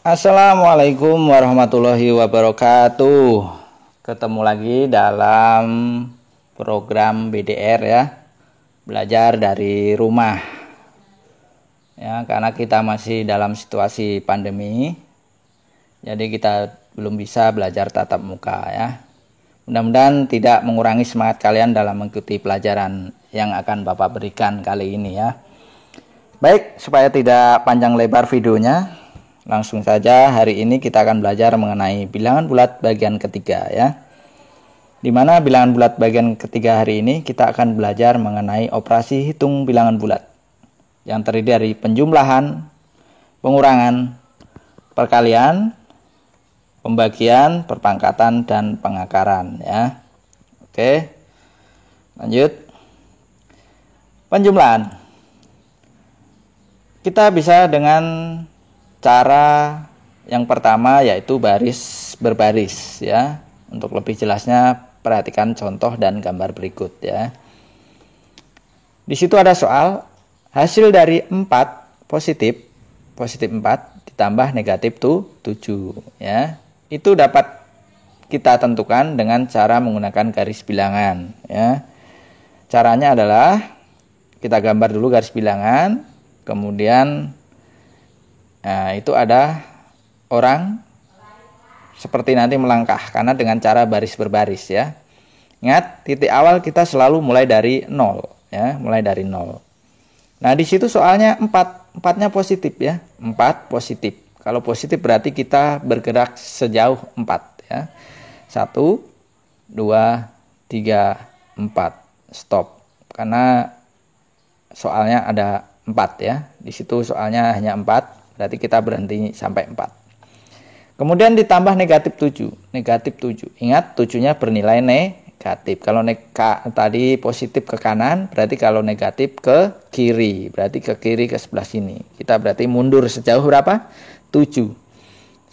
Assalamualaikum warahmatullahi wabarakatuh. Ketemu lagi dalam program BDR ya, belajar dari rumah. Ya, karena kita masih dalam situasi pandemi, jadi kita belum bisa belajar tatap muka ya. Mudah-mudahan tidak mengurangi semangat kalian dalam mengikuti pelajaran yang akan Bapak berikan kali ini ya. Baik, supaya tidak panjang lebar videonya, langsung saja hari ini kita akan belajar mengenai bilangan bulat bagian ketiga ya. Dimana bilangan bulat bagian ketiga hari ini kita akan belajar mengenai operasi hitung bilangan bulat yang terdiri dari penjumlahan, pengurangan, perkalian, pembagian, perpangkatan, dan pengakaran ya. Oke, lanjut. Penjumlahan kita bisa dengan cara yang pertama yaitu baris berbaris ya. Untuk lebih jelasnya perhatikan contoh dan gambar berikut ya. Di situ ada soal hasil dari 4 positif 4 ditambah negatif 7 ya. Itu dapat kita tentukan dengan cara menggunakan garis bilangan ya. Caranya adalah kita gambar dulu garis bilangan, kemudian itu ada orang seperti nanti melangkah karena dengan cara baris berbaris ya. Ingat, titik awal kita selalu mulai dari 0 ya, mulai dari 0. Nah, di situ soalnya 4-nya positif ya. 4 positif. Kalau positif berarti kita bergerak sejauh 4 ya. 1 2 3 4. Stop. Karena soalnya ada 4 ya. Di situ soalnya hanya 4. Berarti kita berhenti sampai 4. Kemudian ditambah negatif 7. Negatif 7. Ingat 7-nya bernilai negatif. Kalau tadi positif ke kanan, berarti kalau negatif ke kiri. Berarti ke kiri ke sebelah sini. Kita berarti mundur sejauh berapa? 7.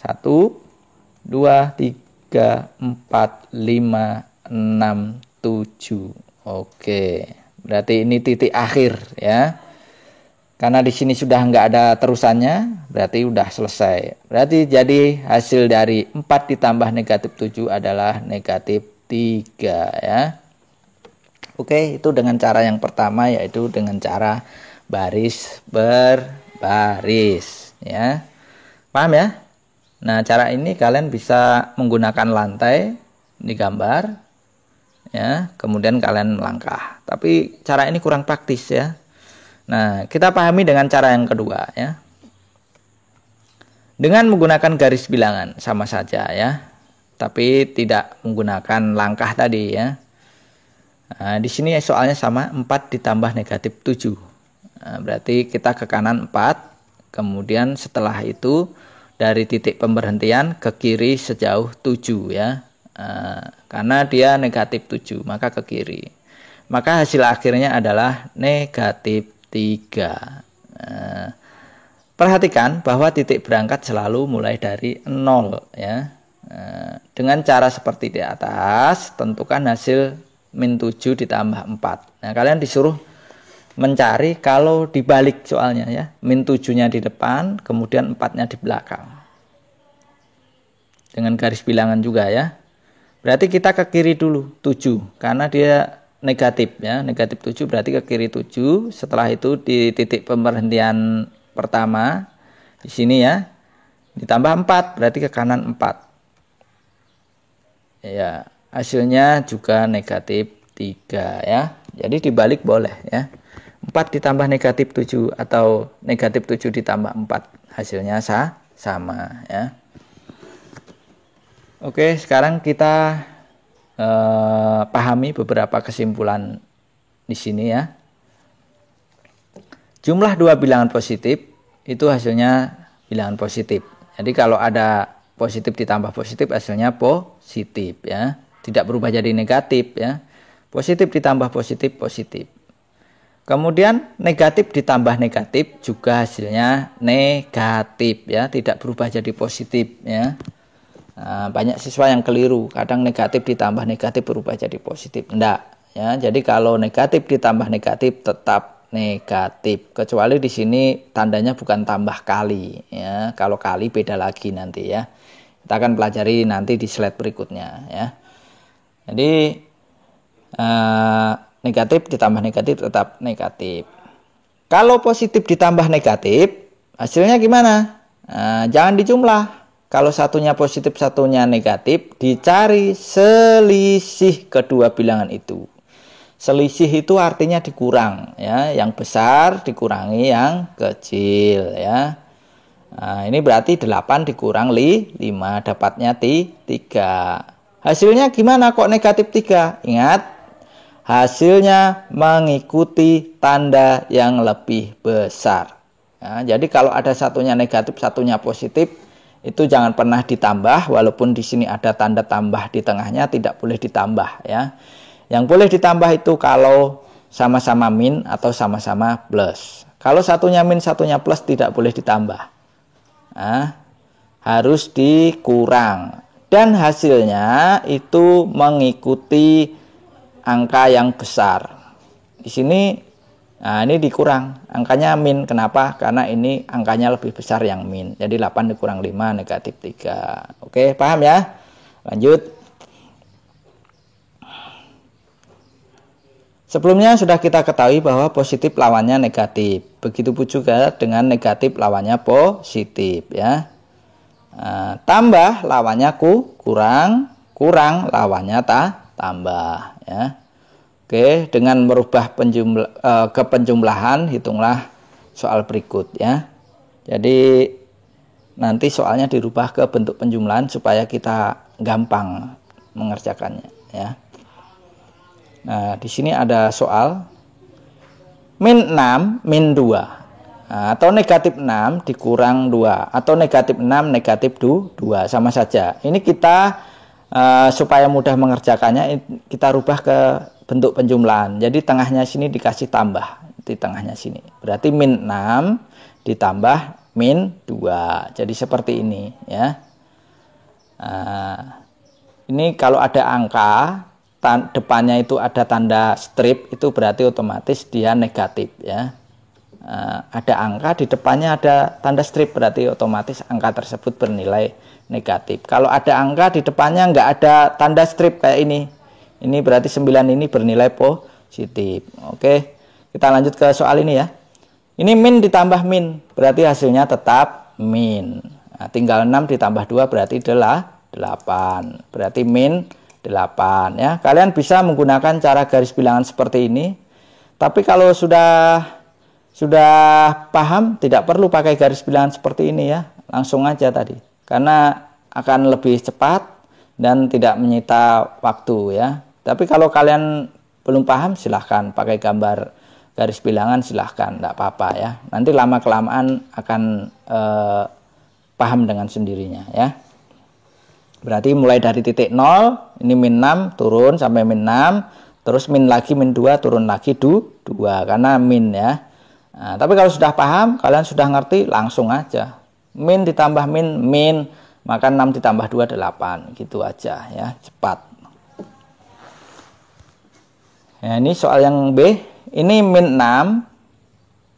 1, 2, 3, 4, 5, 6, 7. Oke. Berarti ini titik akhir ya. Karena di sini sudah nggak ada terusannya, berarti udah selesai. Berarti jadi hasil dari 4 ditambah negatif 7 adalah negatif 3 ya. Oke, itu dengan cara yang pertama yaitu dengan cara baris berbaris ya. Paham ya? Nah, cara ini kalian bisa menggunakan lantai di gambar ya, kemudian kalian melangkah. Tapi cara ini kurang praktis ya. Nah, kita pahami dengan cara yang kedua ya. Dengan menggunakan garis bilangan sama saja ya. Tapi tidak menggunakan langkah tadi ya. Nah, di sini soalnya sama 4 ditambah negatif 7. Nah, berarti kita ke kanan 4. Kemudian setelah itu dari titik pemberhentian ke kiri sejauh 7 ya. Nah, karena dia negatif 7 maka ke kiri. Maka hasil akhirnya adalah negatif 3. Nah, perhatikan bahwa titik berangkat selalu mulai dari 0 ya. Nah, dengan cara seperti di atas, tentukan hasil min 7 ditambah 4. Nah, kalian disuruh mencari kalau dibalik soalnya ya. Min 7-nya di depan, kemudian 4-nya di belakang. Dengan garis bilangan juga ya. Berarti kita ke kiri dulu 7 karena dia negatif ya, negatif 7 berarti ke kiri 7. Setelah itu di titik pemberhentian pertama di sini ya, ditambah 4 berarti ke kanan 4 ya, hasilnya juga negatif 3 ya. Jadi dibalik boleh ya, 4 ditambah negatif 7 atau negatif 7 ditambah 4 hasilnya sama ya. Oke, sekarang kita pahami beberapa kesimpulan di sini ya. Jumlah 2 bilangan positif itu hasilnya bilangan positif. Jadi kalau ada positif ditambah positif hasilnya positif ya. Tidak berubah jadi negatif ya. Positif ditambah positif positif. Kemudian negatif ditambah negatif juga hasilnya negatif ya, tidak berubah jadi positif ya. Nah, banyak siswa yang keliru, kadang negatif ditambah negatif berubah jadi positif. Enggak ya. Jadi kalau negatif ditambah negatif tetap negatif. Kecuali di sini tandanya bukan tambah kali ya. Kalau kali beda lagi nanti ya. Kita akan pelajari nanti di slide berikutnya ya. Jadi negatif ditambah negatif tetap negatif. Kalau positif ditambah negatif, hasilnya gimana? Jangan dijumlah. Kalau satunya positif, satunya negatif, dicari selisih kedua bilangan itu. Selisih itu artinya dikurang, ya. Yang besar dikurangi yang kecil, ya. Nah, ini berarti 8 dikurang 5, dapatnya 3. Hasilnya gimana kok negatif 3? Ingat, hasilnya mengikuti tanda yang lebih besar. Nah, jadi kalau ada satunya negatif, satunya positif, itu jangan pernah ditambah, walaupun di sini ada tanda tambah di tengahnya, tidak boleh ditambah ya. Yang boleh ditambah itu kalau sama-sama min atau sama-sama plus. Kalau satunya min, satunya plus tidak boleh ditambah. Nah, harus dikurang. Dan hasilnya itu mengikuti angka yang besar. Di sini, nah ini dikurang. Angkanya min. Kenapa? Karena ini angkanya lebih besar yang min. Jadi 8 dikurang 5 negatif 3. Oke, paham ya? Lanjut. Sebelumnya sudah kita ketahui bahwa positif lawannya negatif. Begitu pun juga dengan negatif lawannya positif ya. Tambah lawannya kurang, kurang lawannya tambah ya. Oke, dengan merubah kepenjumlahan hitunglah soal berikut ya. Jadi nanti soalnya dirubah ke bentuk penjumlahan supaya kita gampang mengerjakannya ya. Nah, di sini ada soal min 6 min 2. Nah, atau negatif 6 dikurang 2 atau negatif 6 negatif 2 sama saja. Ini kita supaya mudah mengerjakannya kita rubah ke bentuk penjumlahan. Jadi tengahnya sini dikasih tambah di tengahnya sini. Berarti min 6 ditambah min 2. Jadi seperti ini ya. Nah, ini kalau ada angka depannya itu ada tanda strip, itu berarti otomatis dia negatif ya. Ada angka di depannya ada tanda strip, berarti otomatis angka tersebut bernilai negatif. Kalau ada angka di depannya nggak ada tanda strip kayak ini berarti 9 ini bernilai positif. Oke, kita lanjut ke soal ini ya. Ini min ditambah min, berarti hasilnya tetap min. Nah, tinggal 6 ditambah 2 berarti adalah 8. Berarti min 8 ya. Kalian bisa menggunakan cara garis bilangan seperti ini. Tapi kalau sudah paham, tidak perlu pakai garis bilangan seperti ini ya. Langsung aja tadi. Karena akan lebih cepat dan tidak menyita waktu ya. Tapi kalau kalian belum paham, silahkan pakai gambar garis bilangan, silahkan, tidak apa-apa ya. Nanti lama-kelamaan akan paham dengan sendirinya ya. Berarti mulai dari titik 0, ini min 6, turun sampai min 6, terus min lagi, min 2, turun lagi 2, karena min ya. Nah, tapi kalau sudah paham, kalian sudah ngerti, langsung aja. Min ditambah min, maka 6 ditambah 2, 8. Gitu aja ya, cepat. Ya, ini soal yang B, ini min 6,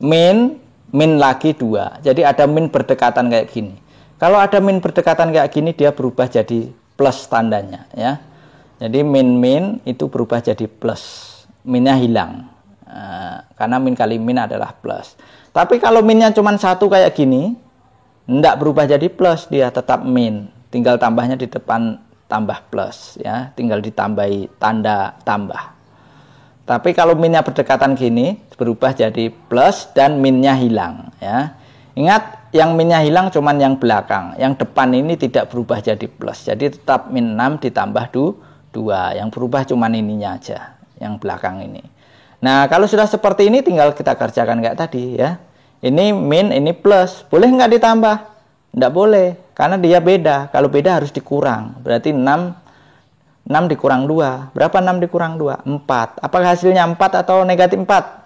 min lagi 2. Jadi ada min berdekatan kayak gini. Kalau ada min berdekatan kayak gini, dia berubah jadi plus tandanya ya. Jadi min itu berubah jadi plus, minnya hilang. Karena min kali min adalah plus. Tapi kalau minnya cuma 1 kayak gini, enggak berubah jadi plus, dia tetap min. Tinggal tambahnya di depan tambah plus ya, tinggal ditambahi tanda tambah. Tapi kalau minnya berdekatan gini, berubah jadi plus dan minnya hilang ya. Ingat, yang minnya hilang cuman yang belakang. Yang depan ini tidak berubah jadi plus. Jadi tetap min 6 ditambah 2. Yang berubah cuman ininya aja, yang belakang ini. Nah, kalau sudah seperti ini tinggal kita kerjakan kayak tadi ya. Ini min, ini plus. Boleh nggak ditambah? Nggak boleh, karena dia beda. Kalau beda harus dikurang. Berarti 6 dikurang 2. Berapa 6 dikurang 2? 4. Apakah hasilnya 4 atau negatif 4?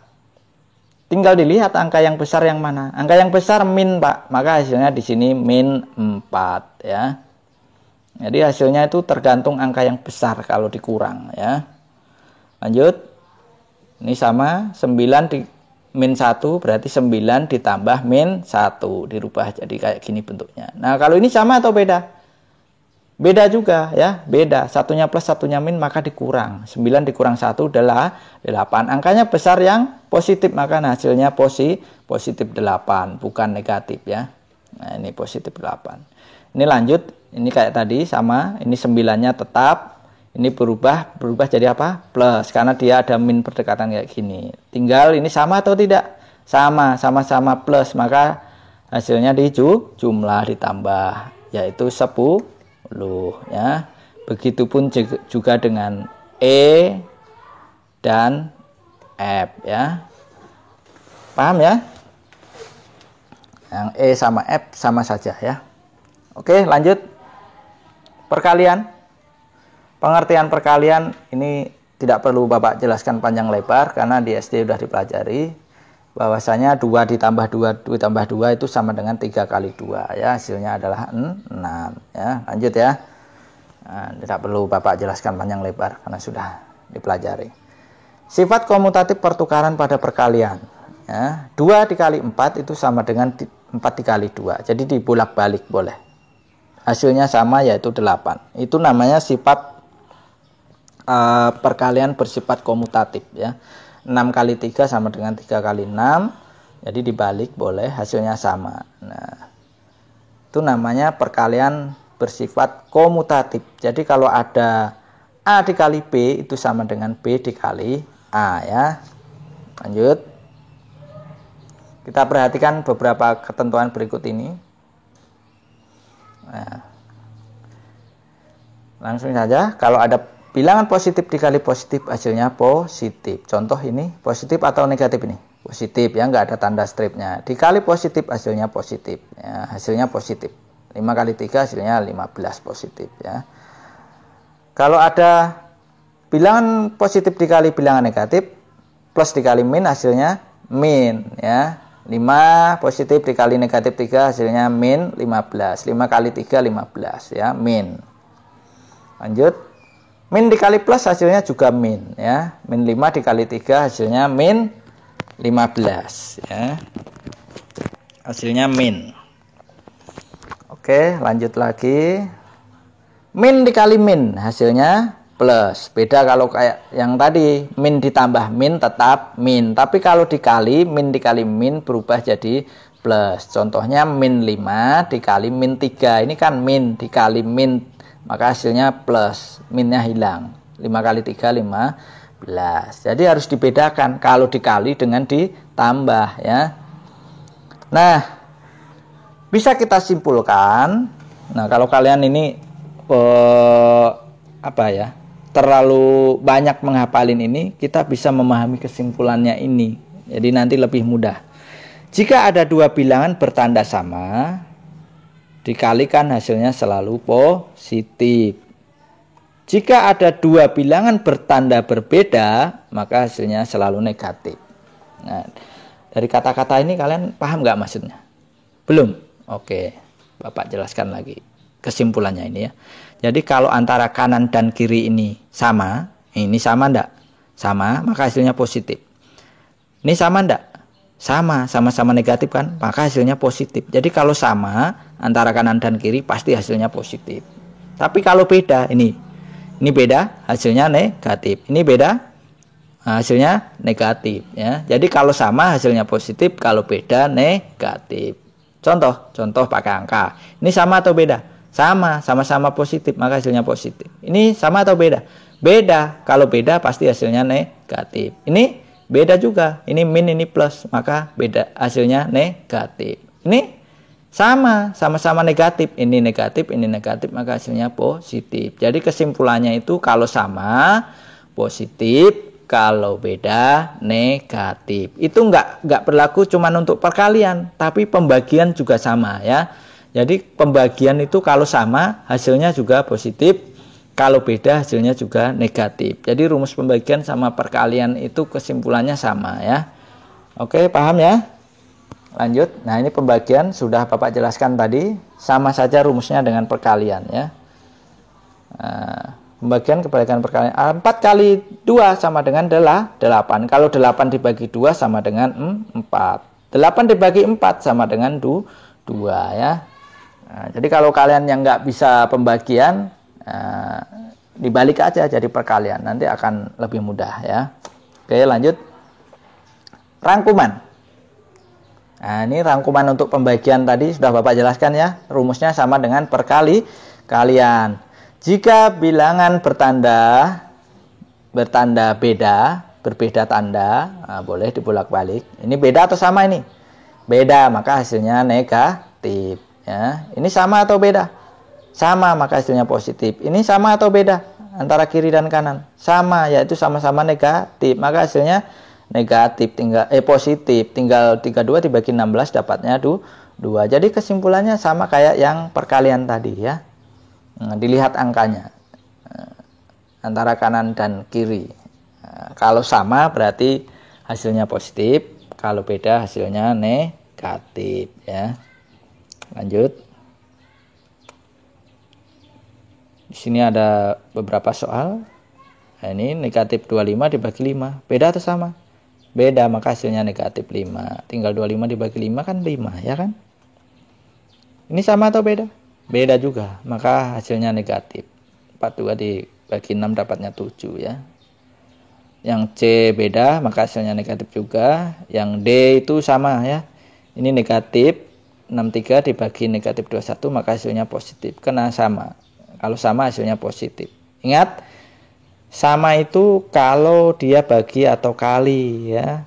Tinggal dilihat angka yang besar yang mana. Angka yang besar min, Pak. Maka hasilnya di sini min 4 ya. Jadi hasilnya itu tergantung angka yang besar kalau dikurang ya. Lanjut. Ini sama 9 min 1 berarti 9 ditambah min 1. Dirubah jadi kayak gini bentuknya. Nah, kalau ini sama atau beda? Beda juga ya, beda. Satunya plus, satunya min, maka dikurang. 9 dikurang 1 adalah 8. Angkanya besar yang positif, maka hasilnya positif 8, bukan negatif ya. Nah, ini positif 8. Ini lanjut, ini kayak tadi sama, ini 9-nya tetap. Ini berubah jadi apa? Plus, karena dia ada min berdekatan kayak gini. Tinggal ini sama atau tidak? Sama-sama plus, maka hasilnya jumlah ditambah, yaitu 10 ya. Begitupun juga dengan E dan F ya. Paham ya? Yang E sama F sama saja ya. Oke, lanjut. Perkalian. Pengertian perkalian ini tidak perlu Bapak jelaskan panjang lebar karena di SD sudah dipelajari bahwasanya 2 ditambah 2 itu sama dengan 3 kali 2 ya, hasilnya adalah 6 ya. Lanjut ya. Nah, tidak perlu Bapak jelaskan panjang lebar karena sudah dipelajari. Sifat komutatif pertukaran pada perkalian ya. 2 dikali 4 itu sama dengan 4 dikali 2. Jadi dibolak-balik boleh. Hasilnya sama yaitu 8. Itu namanya sifat perkalian bersifat komutatif ya. 6 kali 3 sama dengan 3 kali 6. Jadi dibalik boleh, hasilnya sama. Nah, itu namanya perkalian bersifat komutatif. Jadi kalau ada A dikali B itu sama dengan B dikali A ya. Lanjut. Kita perhatikan beberapa ketentuan berikut ini. Nah, langsung saja, kalau ada bilangan positif dikali positif hasilnya positif. Contoh ini positif atau negatif ini? Positif ya, nggak ada tanda stripnya. Dikali positif hasilnya positif ya, hasilnya positif. 5 kali 3 hasilnya 15 positif ya. Kalau ada bilangan positif dikali bilangan negatif plus dikali min hasilnya min ya. 5 positif dikali negatif 3 hasilnya min 15. 5 kali 3 15 ya, min. Lanjut. Min dikali plus hasilnya juga min ya. Min 5 dikali 3 hasilnya min 15 ya. Hasilnya min. Oke, lanjut lagi. Min dikali min hasilnya plus. Beda kalau kayak yang tadi, min ditambah min tetap min. Tapi kalau dikali, min dikali min berubah jadi plus. Contohnya min 5 dikali min 3. Ini kan min dikali min, maka hasilnya plus, minnya hilang. 5 kali 3 15. Jadi harus dibedakan kalau dikali dengan ditambah ya. Nah, bisa kita simpulkan. Nah, kalau kalian ini terlalu banyak menghafalin ini, kita bisa memahami kesimpulannya ini. Jadi nanti lebih mudah. Jika ada dua bilangan bertanda sama, dikalikan hasilnya selalu positif. Jika ada dua bilangan bertanda berbeda, maka hasilnya selalu negatif. Nah, dari kata-kata ini kalian paham nggak maksudnya? Belum? Oke, Bapak jelaskan lagi kesimpulannya ini ya. Jadi kalau antara kanan dan kiri ini sama enggak? Sama, maka hasilnya positif. Ini sama enggak? Sama-sama negatif kan? Maka hasilnya positif. Jadi kalau sama antara kanan dan kiri pasti hasilnya positif. Tapi kalau beda, ini beda, hasilnya negatif. Ini beda, hasilnya negatif ya. Jadi kalau sama hasilnya positif, kalau beda negatif. Contoh pakai angka. Ini sama atau beda? Sama-sama positif, maka hasilnya positif. Ini sama atau beda? Beda. Kalau beda pasti hasilnya negatif. Ini beda juga. Ini min, ini plus, maka beda, hasilnya negatif. Ini sama-sama negatif. Ini negatif, maka hasilnya positif. Jadi kesimpulannya itu kalau sama positif, kalau beda negatif. Itu enggak berlaku cuma untuk perkalian, tapi pembagian juga sama ya. Jadi pembagian itu kalau sama hasilnya juga positif, kalau beda hasilnya juga negatif. Jadi rumus pembagian sama perkalian itu kesimpulannya sama ya. Oke, paham ya? Lanjut. Nah, ini pembagian sudah Bapak jelaskan tadi, sama saja rumusnya dengan perkalian ya. Nah, Pembagian kebalikan perkalian. 4 kali 2 sama dengan 8. Kalau 8 dibagi 2 sama dengan 4. 8 dibagi 4 sama dengan 2 ya. Nah, jadi kalau kalian yang nggak bisa pembagian, dibalik aja jadi perkalian. Nanti akan lebih mudah ya. Oke, lanjut. Rangkuman. Nah, ini rangkuman untuk pembagian tadi sudah Bapak jelaskan ya. Rumusnya sama dengan perkalian. Jika bilangan bertanda beda, berbeda tanda, boleh dibolak-balik. Ini beda atau sama ini? Beda, maka hasilnya negatif. Ya. Ini sama atau beda? Sama, maka hasilnya positif. Ini sama atau beda? Antara kiri dan kanan? Sama, yaitu sama-sama negatif. Maka hasilnya negatif, positif. Tinggal 32 dibagi 16 dapatnya 2. Jadi kesimpulannya sama kayak yang perkalian tadi ya. Dilihat angkanya antara kanan dan kiri. Kalau sama berarti hasilnya positif, kalau beda hasilnya negatif ya. Lanjut. Di sini ada beberapa soal. Nah, ini negatif 25 dibagi 5. Beda atau sama? Beda, maka hasilnya negatif 5. Tinggal 25 dibagi 5 kan 5 ya kan? Ini sama atau beda? Beda juga, maka hasilnya negatif. 42 dibagi 6 dapatnya 7 ya. Yang C beda, maka hasilnya negatif juga. Yang D itu sama ya. Ini negatif 63 dibagi negatif 21, maka hasilnya positif. Karena sama. Kalau sama hasilnya positif. Ingat, sama itu kalau dia bagi atau kali ya.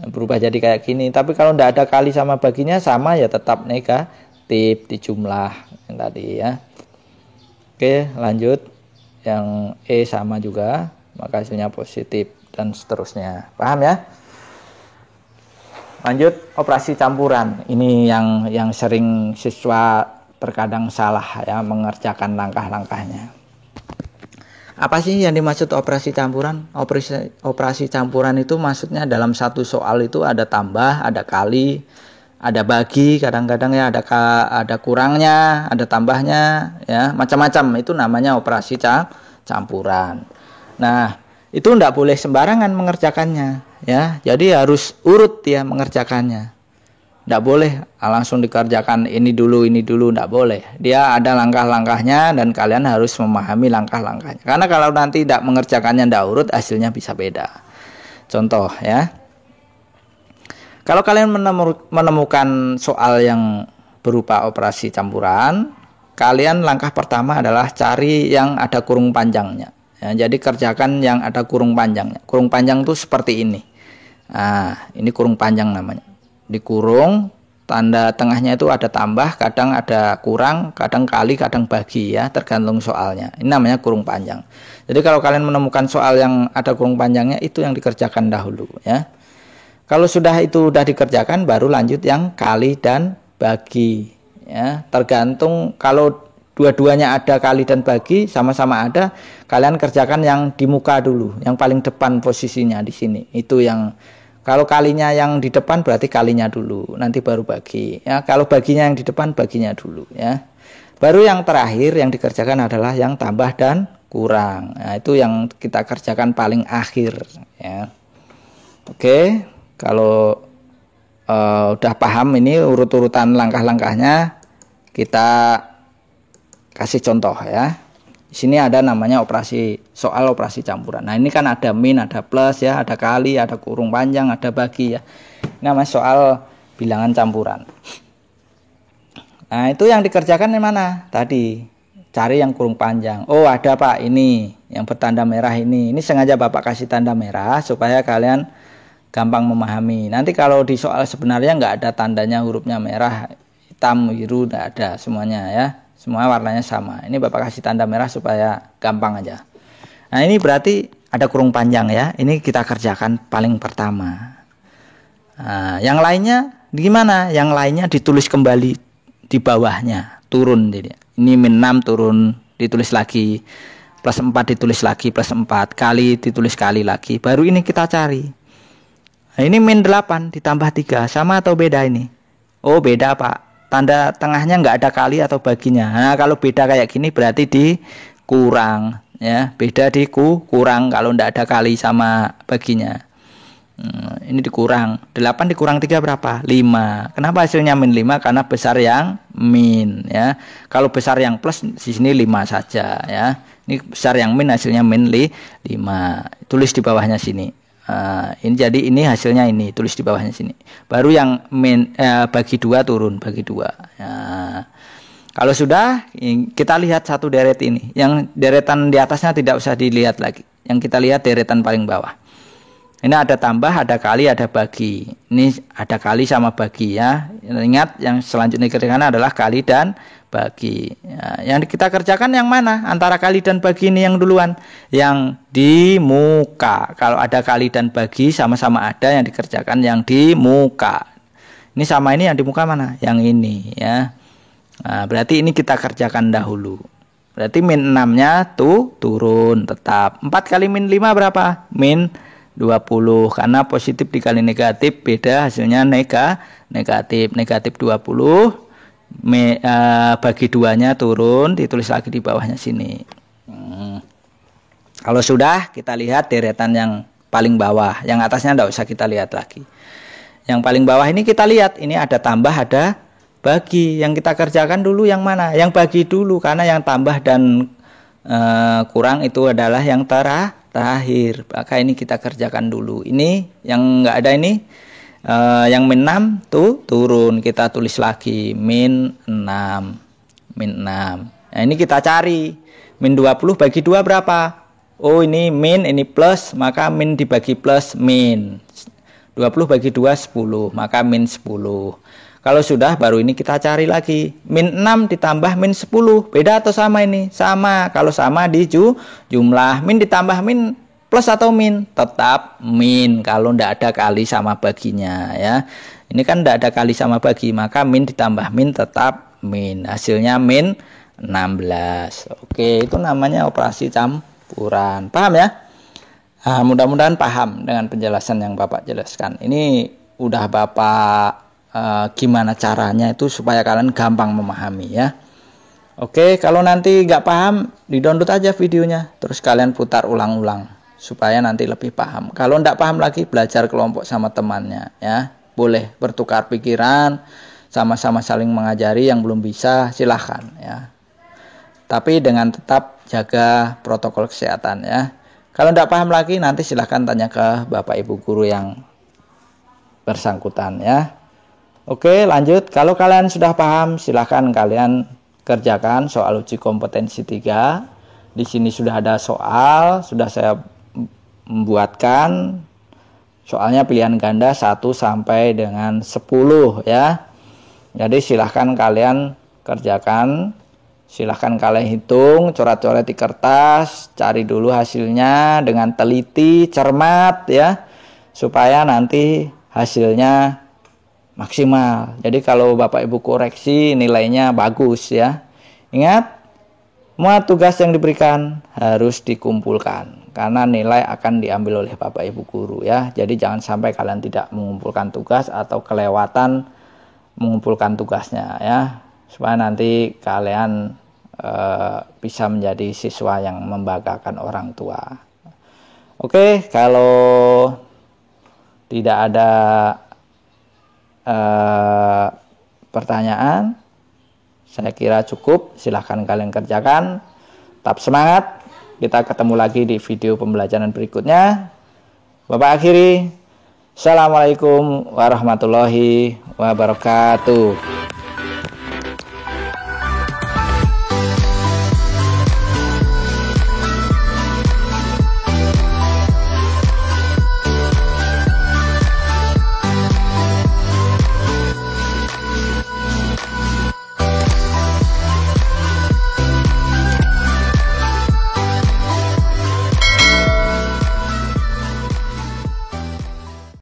Berubah jadi kayak gini. Tapi kalau tidak ada kali sama baginya, sama ya tetap negatif di jumlah yang tadi ya. Oke, lanjut. Yang E sama juga, maka hasilnya positif dan seterusnya. Paham ya? Lanjut, operasi campuran. Ini yang sering siswa terkadang salah ya mengerjakan langkah-langkahnya. Apa sih yang dimaksud operasi campuran? Operasi campuran itu maksudnya dalam satu soal itu ada tambah, ada kali, ada bagi, kadang-kadang ya ada kurangnya, ada tambahnya, ya macam-macam. Itu namanya operasi campuran. Nah, itu tidak boleh sembarangan mengerjakannya, ya. Jadi harus urut ya mengerjakannya. Tidak boleh langsung dikerjakan ini dulu, tidak boleh. Dia ada langkah-langkahnya dan kalian harus memahami langkah-langkahnya. Karena kalau nanti tidak mengerjakannya tidak urut, hasilnya bisa beda. Contoh ya. Kalau kalian menemukan soal yang berupa operasi campuran, kalian langkah pertama adalah cari yang ada kurung panjangnya. Ya, jadi kerjakan yang ada kurung panjangnya. Kurung panjang itu seperti ini. Nah, ini kurung panjang namanya. Dikurung, tanda tengahnya itu ada tambah, kadang ada kurang, kadang kali, kadang bagi ya, tergantung soalnya. Ini namanya kurung panjang. Jadi kalau kalian menemukan soal yang ada kurung panjangnya, itu yang dikerjakan dahulu ya. Kalau sudah dikerjakan, baru lanjut yang kali dan bagi. Ya, tergantung kalau dua-duanya ada kali dan bagi, sama-sama ada, kalian kerjakan yang di muka dulu, yang paling depan posisinya di sini. Itu yang kalau kalinya yang di depan berarti kalinya dulu, nanti baru bagi. Ya, kalau baginya yang di depan, baginya dulu. Ya, baru yang terakhir yang dikerjakan adalah yang tambah dan kurang. Nah, itu yang kita kerjakan paling akhir. Ya, oke. Kalau udah paham ini urut-urutan langkah-langkahnya, kita kasih contoh ya. Di sini ada namanya soal operasi campuran. Nah, ini kan ada min, ada plus ya, ada kali, ada kurung panjang, ada bagi ya. Ini namanya soal bilangan campuran. Nah, itu yang dikerjakan di mana? Tadi cari yang kurung panjang. Oh, ada Pak, ini yang bertanda merah ini. Ini sengaja Bapak kasih tanda merah supaya kalian gampang memahami. Nanti kalau di soal sebenarnya nggak ada tandanya, hurufnya merah, hitam, biru, nggak ada semuanya ya. Semua warnanya sama. Ini Bapak kasih tanda merah supaya gampang aja. Nah, ini berarti ada kurung panjang ya. Ini kita kerjakan paling pertama. Nah, yang lainnya gimana? Yang lainnya ditulis kembali di bawahnya, turun jadi. Ini min 6 turun, ditulis lagi. Plus 4 ditulis lagi, plus 4 kali ditulis kali lagi. Baru ini kita cari. Nah, ini min 8 ditambah 3, sama atau beda ini? Oh, beda Pak. Tanda tengahnya nggak ada kali atau baginya. Nah, kalau beda kayak gini berarti dikurang. ya. Beda di kurang kalau tidak ada kali sama baginya. Ini dikurang 8 dikurang 3 berapa? 5. Kenapa hasilnya min 5? Karena besar yang min, ya. Kalau besar yang plus di sini 5 saja, ya. Ini besar yang min, hasilnya min 5. Tulis di bawahnya sini. Ini jadi ini hasilnya ini, tulis di bawahnya sini. Baru yang min bagi 2 turun, bagi 2. Kalau sudah, kita lihat satu deret ini. Yang deretan di atasnya tidak usah dilihat lagi. Yang kita lihat deretan paling bawah. Ini ada tambah, ada kali, ada bagi. Ini ada kali sama bagi, ya. Ingat yang selanjutnya dikerjakan adalah kali dan bagi. Ya, yang kita kerjakan yang mana? Antara kali dan bagi ini yang duluan. Yang di muka. Kalau ada kali dan bagi sama-sama ada, yang dikerjakan yang di muka. Ini sama ini yang di muka mana? Yang ini, ya. Nah, berarti ini kita kerjakan dahulu. Berarti min 6-nya tuh turun tetap. 4 kali min 5 berapa? Min 20, karena positif dikali negatif beda, hasilnya negatif 20. Bagi 2-nya turun, ditulis lagi di bawahnya sini. Kalau sudah, kita lihat deretan yang paling bawah. Yang atasnya tidak usah kita lihat lagi. Yang paling bawah ini kita lihat, ini ada tambah, ada bagi. Yang kita kerjakan dulu yang mana? Yang bagi dulu, karena yang tambah dan kurang itu adalah yang terakhir. Maka ini kita kerjakan dulu. Ini yang enggak ada ini, yang min 6 tuh turun, kita tulis lagi min 6. Nah, ini kita cari min 20 bagi 2 berapa? Oh, ini min, ini plus, maka min dibagi plus min. 20 bagi 2 10, maka min 10. Kalau sudah, baru ini kita cari lagi. Min 6 ditambah min 10. Beda atau sama ini? Sama. Kalau sama di jumlah. Min ditambah min plus atau min? Tetap min. Kalau tidak ada kali sama baginya, ya. Ini kan tidak ada kali sama bagi. Maka min ditambah min tetap min. Hasilnya min 16. Oke, itu namanya operasi campuran. Paham ya? Nah, mudah-mudahan paham dengan penjelasan yang Bapak jelaskan. Ini udah Bapak gimana caranya itu supaya kalian gampang memahami, ya. Oke, kalau nanti nggak paham, di-download aja videonya, terus kalian putar ulang-ulang supaya nanti lebih paham. Kalau nggak paham lagi, belajar kelompok sama temannya, ya. Boleh bertukar pikiran, sama-sama saling mengajari. Yang belum bisa silahkan, ya. Tapi dengan tetap jaga protokol kesehatan, ya. Kalau nggak paham lagi, nanti silahkan tanya ke Bapak Ibu guru yang bersangkutan, ya. Oke, lanjut. Kalau kalian sudah paham, silahkan kalian kerjakan soal uji kompetensi 3. Di sini sudah ada soal, sudah saya membuatkan. Soalnya pilihan ganda 1 sampai dengan 10, ya. Jadi silahkan kalian kerjakan. Silahkan kalian hitung, coret-coret di kertas, cari dulu hasilnya dengan teliti, cermat, ya. Supaya nanti hasilnya maksimal. Jadi kalau Bapak Ibu koreksi nilainya bagus, ya. Ingat, semua tugas yang diberikan harus dikumpulkan karena nilai akan diambil oleh Bapak Ibu guru, ya. Jadi jangan sampai kalian tidak mengumpulkan tugas atau kelewatan mengumpulkan tugasnya, ya. Supaya nanti kalian bisa menjadi siswa yang membanggakan orang tua. Oke, kalau tidak ada pertanyaan, saya kira cukup. Silahkan kalian kerjakan. Tetap semangat. Kita ketemu lagi di video pembelajaran berikutnya. Bapak akhiri. Assalamualaikum warahmatullahi wabarakatuh.